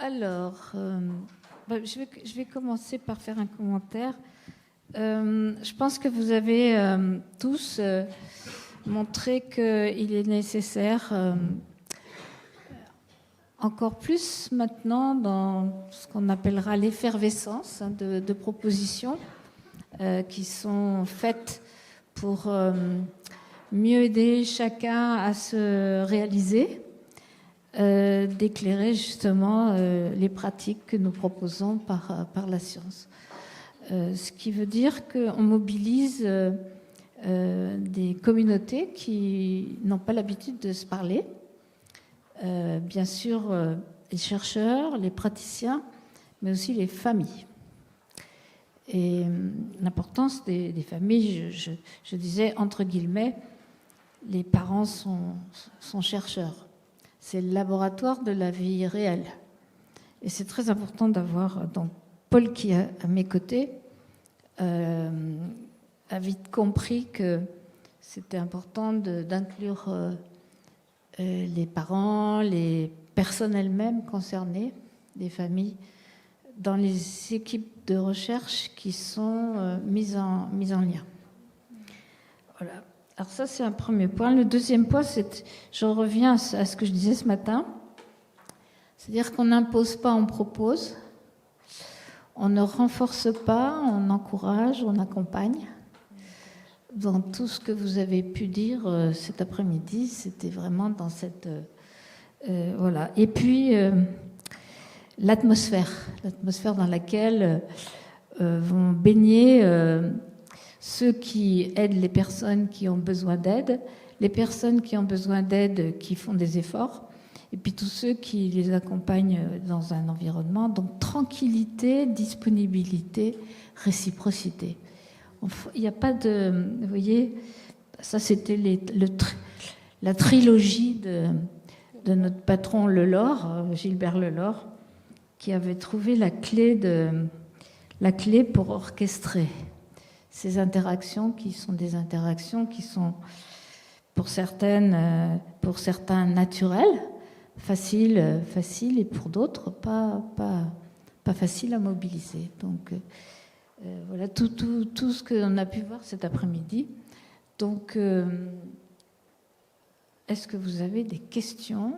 Alors, je vais commencer par faire un commentaire. Je pense que vous avez tous montré qu'il est nécessaire, encore plus maintenant, dans ce qu'on appellera l'effervescence de propositions qui sont faites pour mieux aider chacun à se réaliser, d'éclairer justement les pratiques que nous proposons par la science. Ce qui veut dire qu'on mobilise des communautés qui n'ont pas l'habitude de se parler. Bien sûr, les chercheurs, les praticiens, mais aussi les familles. Et l'importance des familles, je disais entre guillemets, les parents sont chercheurs. C'est le laboratoire de la vie réelle. Et c'est très important d'avoir donc Paul qui est à mes côtés a vite compris que c'était important d'inclure les parents, les personnes elles-mêmes concernées, les familles, dans les équipes de recherche qui sont mises en lien. Voilà. Alors ça, c'est un premier point. Le deuxième point, je reviens à ce que je disais ce matin, c'est-à-dire qu'on n'impose pas, on propose, on ne renforce pas, on encourage, on accompagne. Dans tout ce que vous avez pu dire cet après-midi, c'était vraiment dans cette... voilà. Et puis, l'atmosphère dans laquelle vont baigner ceux qui aident les personnes qui ont besoin d'aide, les personnes qui ont besoin d'aide qui font des efforts, et puis tous ceux qui les accompagnent dans un environnement. Donc tranquillité, disponibilité, réciprocité. Il n'y a pas de... Vous voyez, ça c'était la trilogie de notre patron Lelore, Gilbert Lelore, qui avait trouvé la clé pour orchestrer ces interactions qui sont des interactions qui sont pour certains naturelles, faciles et pour d'autres pas faciles à mobiliser. Donc voilà tout ce qu'on a pu voir cet après-midi. Donc est-ce que vous avez des questions ?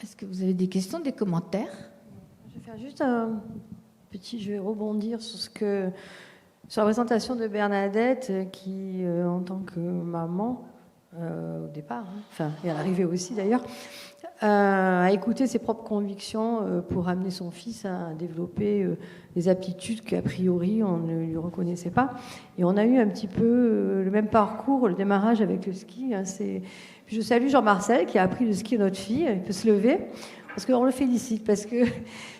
Est-ce que vous avez des questions, des commentaires ? Je vais faire juste je vais rebondir sur la présentation de Bernadette qui, en tant que maman, au départ, et à l'arrivée aussi d'ailleurs, a écouté ses propres convictions pour amener son fils à développer des aptitudes qu'a priori on ne lui reconnaissait pas. Et on a eu un petit peu le même parcours, le démarrage avec le ski. Je salue Jean-Marcel qui a appris le ski à notre fille, il peut se lever. Parce qu'on le félicite, parce que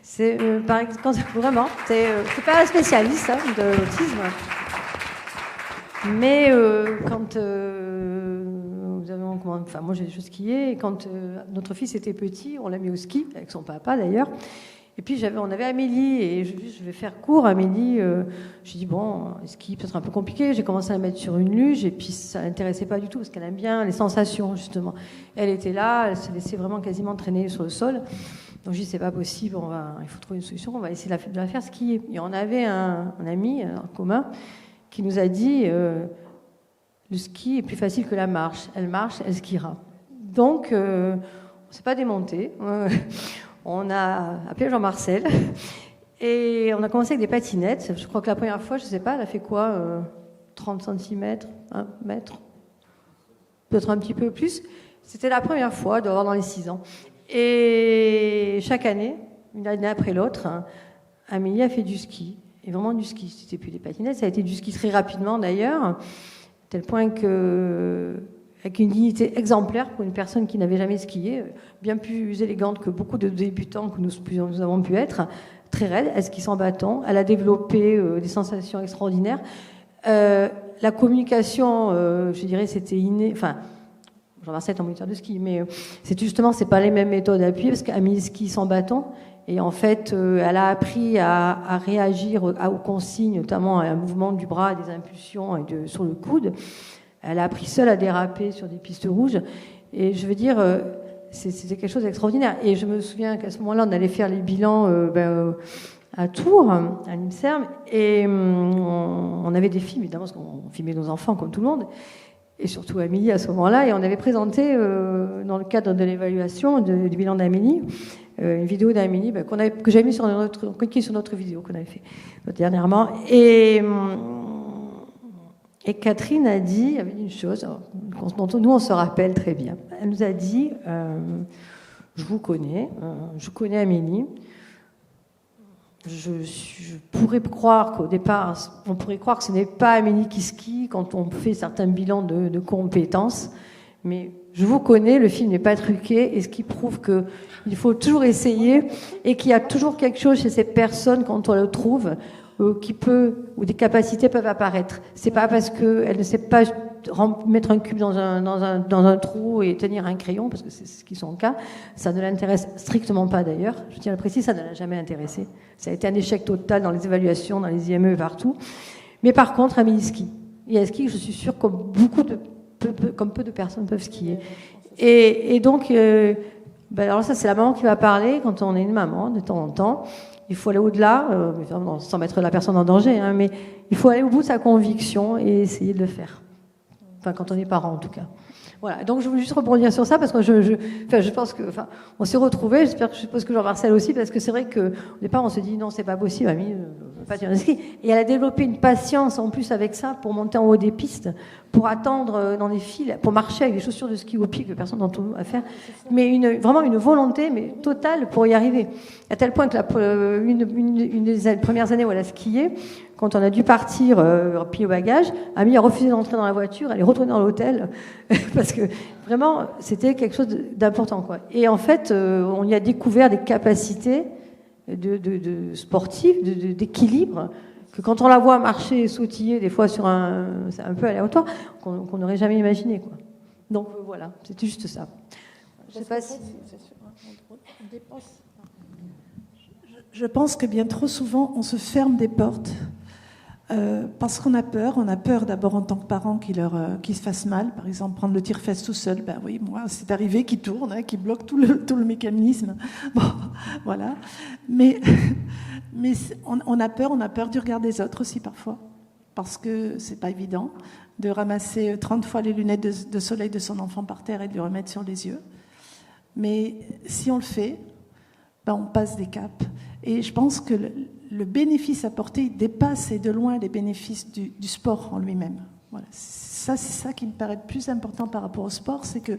c'est vraiment, c'est pas un spécialiste de l'autisme, mais quand moi j'ai skié, et quand notre fils était petit, on l'a mis au ski avec son papa d'ailleurs. Et puis on avait Amélie et je vais faire court. Amélie, j'ai dit bon, le ski peut-être un peu compliqué. J'ai commencé à la mettre sur une luge et puis ça l'intéressait pas du tout parce qu'elle aime bien les sensations justement. Elle était là, elle se laissait vraiment quasiment traîner sur le sol. Donc j'ai dit c'est pas possible, il faut trouver une solution. On va essayer de la faire skier. Et on avait un ami en commun qui nous a dit le ski est plus facile que la marche. Elle marche, elle skiera. Donc on s'est pas démonté. On a appelé Jean-Marcel et on a commencé avec des patinettes. Je crois que la première fois, je ne sais pas, elle a fait quoi 30 cm, 1 mètre, peut-être un petit peu plus. C'était la première fois, d'avoir dans les 6 ans. Et chaque année, une année après l'autre, Amélie a fait du ski. Et vraiment du ski. C'était plus des patinettes, ça a été du ski très rapidement d'ailleurs, à tel point que... avec une dignité exemplaire pour une personne qui n'avait jamais skié, bien plus élégante que beaucoup de débutants que nous avons pu être, très raide, elle skie sans bâton, elle a développé des sensations extraordinaires. La communication, je dirais, c'était inné. Enfin, Jean-Marcel est en moniteur de ski, mais c'est pas les mêmes méthodes à appuyer, parce qu'Amélie skie sans bâton, et en fait, elle a appris à réagir aux consignes, notamment à un mouvement du bras, des impulsions sur le coude. Elle a appris seule à déraper sur des pistes rouges. Et je veux dire, c'était quelque chose d'extraordinaire. Et je me souviens qu'à ce moment-là, on allait faire les bilans à Tours, à l'INSERM, et on avait des films, évidemment, parce qu'on filmait nos enfants comme tout le monde, et surtout Amélie à ce moment-là, et on avait présenté, dans le cadre de l'évaluation du bilan d'Amélie, une vidéo d'Amélie que j'avais mis sur notre vidéo qu'on avait fait dernièrement. Et Catherine avait dit une chose dont nous on se rappelle très bien. Elle nous a dit je vous connais, je connais Amélie. Je pourrais croire qu'au départ, on pourrait croire que ce n'est pas Amélie qui skie quand on fait certains bilans de compétences, mais je vous connais, le film n'est pas truqué, et ce qui prouve qu'il faut toujours essayer et qu'il y a toujours quelque chose chez ces personnes quand on le trouve où des capacités peuvent apparaître. C'est pas parce qu'elle ne sait pas mettre un cube dans un trou et tenir un crayon, parce que c'est ce qui est son cas, ça ne l'intéresse strictement pas d'ailleurs. Je tiens à le préciser, ça ne l'a jamais intéressé. Ça a été un échec total dans les évaluations, dans les IME et partout. Mais par contre, Amélie skie. Et elle skie, je suis sûre, comme peu de personnes peuvent skier. Et donc, alors ça, c'est la maman qui va parler quand on est une maman, de temps en temps. Il faut aller au-delà, sans mettre la personne en danger, hein, mais il faut aller au bout de sa conviction et essayer de le faire. Enfin, quand on est parent, en tout cas. Voilà. Donc, je voulais juste rebondir sur ça parce que je pense que, on s'est retrouvés. Je suppose que Jean-Marcel aussi, parce que c'est vrai qu'au départ, on se dit non, c'est pas possible, Amie, pas tirer un ski. Et elle a développé une patience en plus avec ça pour monter en haut des pistes, pour attendre dans des files, pour marcher avec des chaussures de ski au pied que personne d'entre nous a fait. Mais vraiment une volonté, mais totale pour y arriver. À tel point que une des premières années où elle a skié, quand on a dû partir pied au bagage, Amie a refusé d'entrer dans la voiture, elle est retournée dans l'hôtel parce que vraiment c'était quelque chose d'important, quoi. Et en fait, on y a découvert des capacités de sportives, d'équilibre, que quand on la voit marcher et sautiller des fois sur c'est un peu aléatoire, qu'on n'aurait jamais imaginé, quoi. Donc voilà, c'était juste ça. Je sais pas si je pense que bien trop souvent on se ferme des portes. Parce qu'on a peur. On a peur d'abord en tant que parent qu'il se fasse mal. Par exemple, prendre le tire-fesse tout seul. Ben oui, moi, c'est arrivé qu'il tourne, qui bloque tout le mécanisme. Bon, voilà. Mais on a peur du regard des autres aussi parfois. Parce que c'est pas évident de ramasser 30 fois les lunettes de soleil de son enfant par terre et de lui remettre sur les yeux. Mais si on le fait, ben on passe des caps. Et je pense que le bénéfice apporté dépasse et de loin les bénéfices du sport en lui-même. Voilà. C'est ça qui me paraît le plus important par rapport au sport, c'est que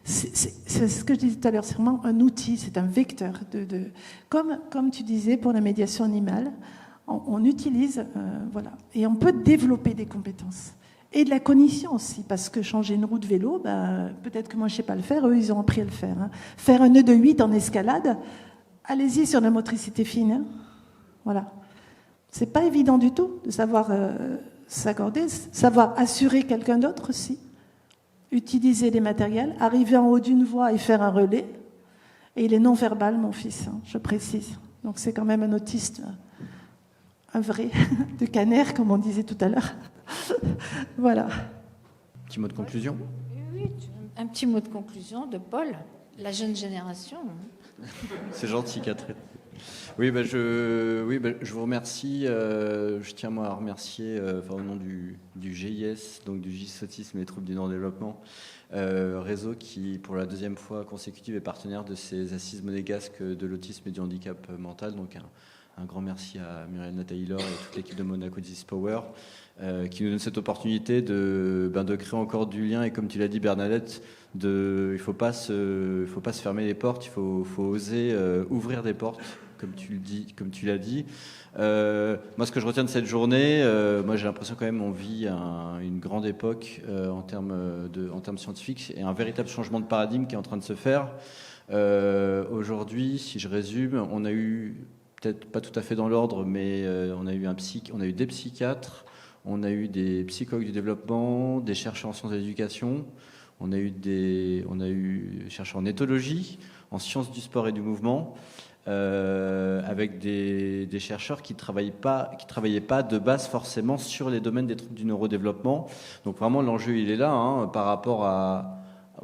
c'est ce que je disais tout à l'heure, c'est vraiment un outil, c'est un vecteur. Comme tu disais pour la médiation animale, on utilise, voilà, et on peut développer des compétences. Et de la cognition aussi, parce que changer une roue de vélo, peut-être que moi je ne sais pas le faire, eux ils ont appris à le faire. Hein. Faire un nœud de 8 en escalade, allez-y sur la motricité fine. Hein. Voilà. C'est pas évident du tout de savoir s'accorder, savoir assurer quelqu'un d'autre aussi, utiliser les matériels, arriver en haut d'une voie et faire un relais. Et il est non-verbal, mon fils, hein, je précise. Donc c'est quand même un autiste, un vrai, de Caner, comme on disait tout à l'heure. Voilà. Petit mot de conclusion ? Oui, un petit mot de conclusion de Paul, la jeune génération. C'est gentil, Catherine. Oui, je vous remercie. Je tiens moi à remercier, au nom du GIS, donc du GIS Autisme et Troubles du Neurodéveloppement, réseau qui, pour la deuxième fois consécutive, est partenaire de ces assises monégasques de l'autisme et du handicap mental. Donc un grand merci à Muriel Taylor et toute l'équipe de Monaco This Power qui nous donne cette opportunité de créer encore du lien. Et comme tu l'as dit, Bernadette, il ne faut pas se fermer les portes, il faut oser ouvrir des portes, comme tu l'as dit. Moi, ce que je retiens de cette journée, moi j'ai l'impression quand même on vit une grande époque en termes scientifiques et un véritable changement de paradigme qui est en train de se faire. Aujourd'hui, si je résume, on a eu, peut-être pas tout à fait dans l'ordre, mais on a eu des psychiatres, on a eu des psychologues du développement, des chercheurs en sciences de l'éducation, on a eu des chercheurs en éthologie, en sciences du sport et du mouvement, avec des chercheurs qui travaillaient pas de base forcément sur les domaines des troubles du neurodéveloppement. Donc vraiment l'enjeu il est là, par rapport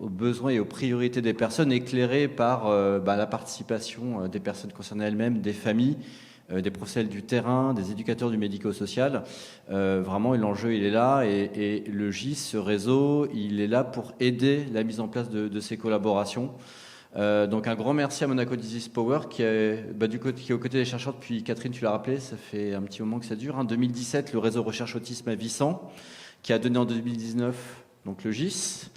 aux besoins et aux priorités des personnes, éclairés par la participation des personnes concernées elles-mêmes, des familles, des professionnels du terrain, des éducateurs du médico-social. Vraiment, l'enjeu, il est là, et le GIS, ce réseau, il est là pour aider la mise en place de ces collaborations. Donc un grand merci à Monaco Disease Power qui est aux côtés des chercheurs depuis, Catherine, tu l'as rappelé, ça fait un petit moment que ça dure. En 2017, le réseau Recherche Autisme à Visan, qui a donné en 2019 donc le GIS.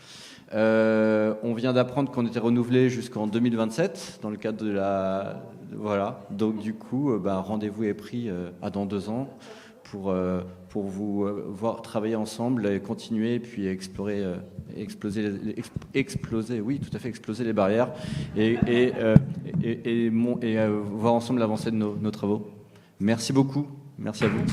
On vient d'apprendre qu'on était renouvelé jusqu'en 2027 dans le cadre de la... Voilà, donc du coup, rendez-vous est pris dans 2 ans pour vous voir travailler ensemble et continuer, et puis exploser les barrières et voir ensemble l'avancée de nos travaux. Merci beaucoup, merci à vous.